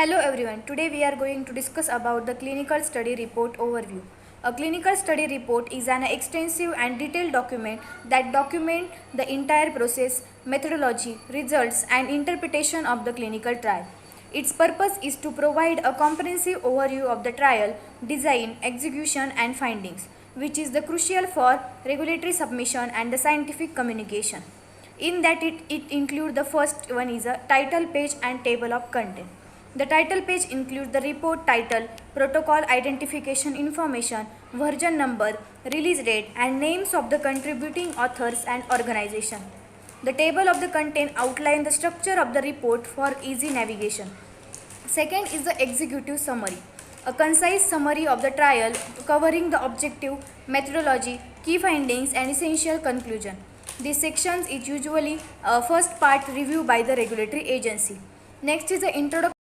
Hello everyone. Today we are going to discuss about the clinical study report overview. A clinical study report is an extensive and detailed document that documents the entire process, methodology, results and interpretation of the clinical trial. Its purpose is to provide a comprehensive overview of the trial, design, execution and findings, which is the crucial for regulatory submission and the scientific communication. In that it includes the first one is a title page and table of content. The title page includes the report title, protocol identification information, version number, release date and names of the contributing authors and organization. The table of the content outlines the structure of the report for easy navigation. Second is the executive summary, a concise summary of the trial covering the objective, methodology, key findings and essential conclusion. This section is usually a first part review by the regulatory agency. Next is the introduction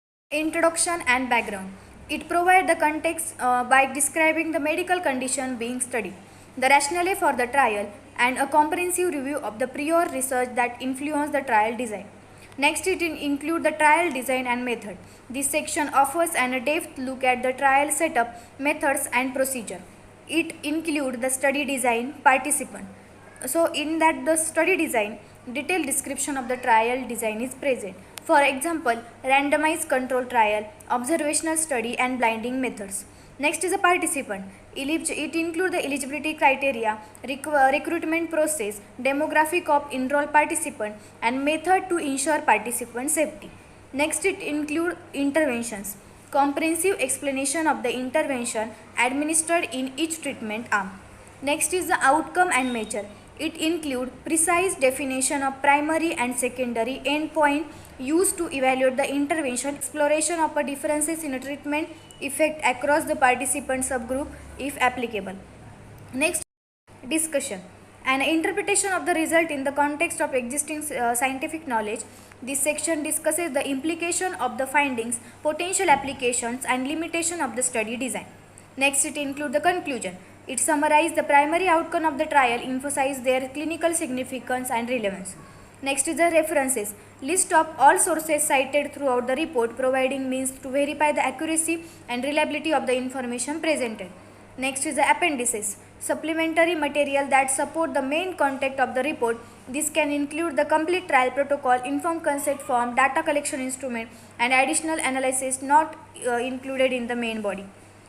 and background. It provides the context by describing the medical condition being studied, the rationale for the trial, and a comprehensive review of the prior research that influenced the trial design. Next, it includes the trial design and method. This section offers an in-depth look at the trial setup, methods, and procedure. It includes the study design, participant. So, in that the study design, detailed description of the trial design is present. For example, randomized control trial, observational study and blinding methods. Next is a participant. It includes the eligibility criteria, recruitment process, demographic of enrolled participant and method to ensure participant safety. Next it includes interventions. Comprehensive explanation of the intervention administered in each treatment arm. Next is the outcome and measure. It includes precise definition of primary and secondary endpoint used to evaluate the intervention, exploration of differences in a treatment effect across the participant subgroup if applicable. Next, discussion. An interpretation of the result in the context of existing scientific knowledge. This section discusses the implication of the findings, potential applications and limitation of the study design. Next, it includes the conclusion. It summarizes the primary outcome of the trial, emphasizes their clinical significance and relevance. Next is the references. List of all sources cited throughout the report, providing means to verify the accuracy and reliability of the information presented. Next is the appendices. Supplementary material that support the main content of the report. This can include the complete trial protocol, informed consent form, data collection instrument and additional analysis not included in the main body.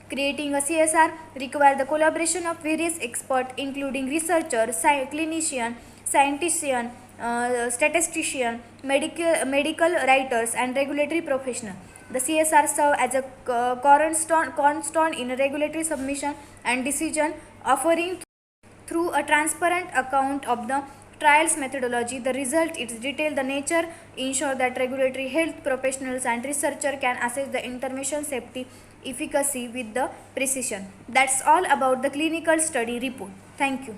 Creating a CSR requires the collaboration of various experts including researchers, clinician, statistician, medical writers and regulatory professionals. The CSR serve as a cornerstone in regulatory submission and decision, offering through a transparent account of the trial's methodology, the result, its detail, the nature, ensure that regulatory health professionals and researchers can assess the intervention safety, efficacy with the precision. That's all about the clinical study report. Thank you.